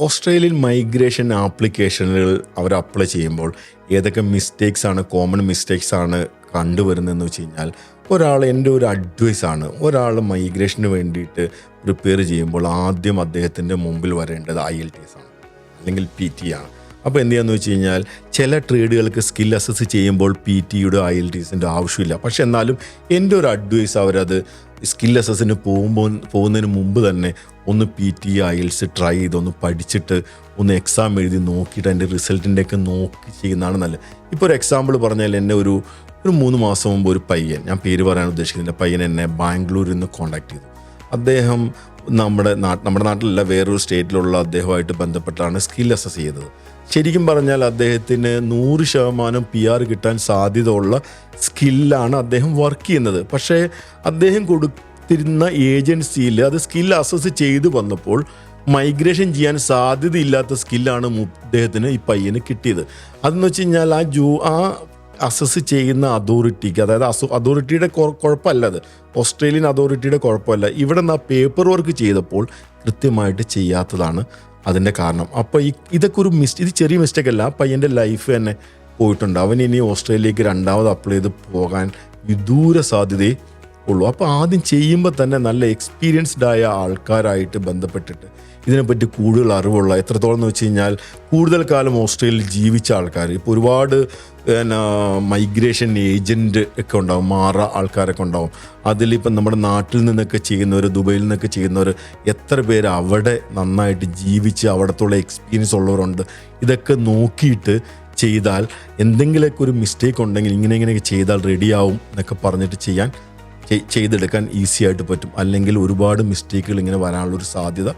Australian migration ആപ്ലിക്കേഷനുകൾ അവർ apply ചെയ്യുമ്പോൾ ഏതൊക്കെ കോമൺ മിസ്റ്റേക്സ് ആണ് കണ്ടുവരുന്നതെന്ന് വെച്ച് കഴിഞ്ഞാൽ, എൻ്റെ ഒരു അഡ്വൈസാണ്, ഒരാൾ മൈഗ്രേഷന് വേണ്ടിയിട്ട് പ്രിപ്പയർ ചെയ്യുമ്പോൾ ആദ്യം അദ്ദേഹത്തിൻ്റെ മുമ്പിൽ വരേണ്ടത് IELTS ആണ്, അല്ലെങ്കിൽ PT ആണ്. അപ്പോൾ എന്ത് ചെയ്യാന്ന് വെച്ച് കഴിഞ്ഞാൽ, ചില ട്രേഡുകൾക്ക് സ്കിൽ അസസ് ചെയ്യുമ്പോൾ PT-യുടെ IELTSൻ്റെ ആവശ്യമില്ല. പക്ഷെ എന്നാലും എൻ്റെ ഒരു അഡ്വൈസ്, അവരത് സ്കിൽ അസസിന് പോകുന്നതിന് മുമ്പ് തന്നെ ഒന്ന് PT IELTS ട്രൈ ചെയ്ത് ഒന്ന് പഠിച്ചിട്ട് ഒന്ന് എക്സാം എഴുതി നോക്കിയിട്ട് അതിൻ്റെ റിസൾട്ടിൻ്റെയൊക്കെ നോക്കി ചെയ്യുന്നതാണ് നല്ലത്. ഇപ്പോൾ ഒരു എക്സാമ്പിൾ പറഞ്ഞാൽ, എന്നെ ഒരു 3 മാസം മുമ്പ് ഒരു പയ്യൻ, ഞാൻ പേര് പറയാൻ ഉദ്ദേശിക്കുന്നില്ല, പയ്യൻ എന്നെ ബാംഗ്ലൂരിൽ നിന്ന് കോൺടാക്ട് ചെയ്തു. അദ്ദേഹം നമ്മുടെ നാട്ടിലല്ല, വേറൊരു സ്റ്റേറ്റിലുള്ള അദ്ദേഹമായിട്ട് ബന്ധപ്പെട്ടാണ് സ്കിൽ അസസ് ചെയ്തത്. ശരിക്കും പറഞ്ഞാൽ അദ്ദേഹത്തിന് 100% PR കിട്ടാൻ സാധ്യത ഉള്ള സ്കില്ലാണ് അദ്ദേഹം വർക്ക് ചെയ്യുന്നത്. പക്ഷേ അദ്ദേഹം കൊടുത്തിരുന്ന ഏജൻസിയിൽ അത് സ്കിൽ അസസ് ചെയ്ത് വന്നപ്പോൾ മൈഗ്രേഷൻ ചെയ്യാൻ സാധ്യതയില്ലാത്ത സ്കില്ലാണ് അദ്ദേഹത്തിന്, ഈ പയ്യന് കിട്ടിയത്. അതെന്ന് വെച്ച് കഴിഞ്ഞാൽ ആ അസസ് ചെയ്യുന്ന അതോറിറ്റിക്ക്, അതായത് അതോറിറ്റിയുടെ കുഴപ്പമല്ല, അത് ഓസ്ട്രേലിയൻ അതോറിറ്റിയുടെ കുഴപ്പമല്ല, ഇവിടെ നിന്ന് ആ പേപ്പർ വർക്ക് ചെയ്തപ്പോൾ കൃത്യമായിട്ട് ചെയ്യാത്തതാണ് അതിൻ്റെ കാരണം. അപ്പോൾ ഇതൊക്കെ ഇത് ചെറിയ മിസ്റ്റേക്ക് അല്ല, ആ പയ്യൻ്റെ ലൈഫ് തന്നെ പോയിട്ടുണ്ട്. അവൻ ഇനി ഓസ്ട്രേലിയക്ക് രണ്ടാമത് അപ്ലൈ ചെയ്ത് പോകാൻ വിദൂര സാധ്യതയേ ഉള്ളൂ. അപ്പോൾ ആദ്യം ചെയ്യുമ്പോൾ തന്നെ നല്ല എക്സ്പീരിയൻസ്ഡ് ആയ ആൾക്കാരായിട്ട് ബന്ധപ്പെട്ടിട്ട് ഇതിനെപ്പറ്റി കൂടുതൽ അറിവുള്ള, എത്രത്തോളം എന്ന് വെച്ച് കഴിഞ്ഞാൽ കൂടുതൽ കാലം ഓസ്ട്രേലിയയിൽ ജീവിച്ച ആൾക്കാർ, ഇപ്പോൾ ഒരുപാട് മൈഗ്രേഷൻ ഏജൻറ്റ് ഒക്കെ ഉണ്ടാവും, ആൾക്കാരൊക്കെ ഉണ്ടാവും. അതിലിപ്പം നമ്മുടെ നാട്ടിൽ നിന്നൊക്കെ ചെയ്യുന്നവർ, ദുബൈയിൽ നിന്നൊക്കെ ചെയ്യുന്നവർ, എത്ര പേര് അവിടെ നന്നായിട്ട് ജീവിച്ച് അവിടത്തുള്ള എക്സ്പീരിയൻസ് ഉള്ളവരുണ്ട്. ഇതൊക്കെ നോക്കിയിട്ട് ചെയ്താൽ, എന്തെങ്കിലുമൊക്കെ ഒരു മിസ്റ്റേക്ക് ഉണ്ടെങ്കിൽ ഇങ്ങനെയൊക്കെ ചെയ്താൽ റെഡിയാവും എന്നൊക്കെ പറഞ്ഞിട്ട് ചെയ്തെടുക്കാൻ ഈസി ആയിട്ട് പറ്റും. അല്ലെങ്കിൽ ഒരുപാട് മിസ്റ്റേക്കുകൾ ഇങ്ങനെ വരാനുള്ളൊരു സാധ്യത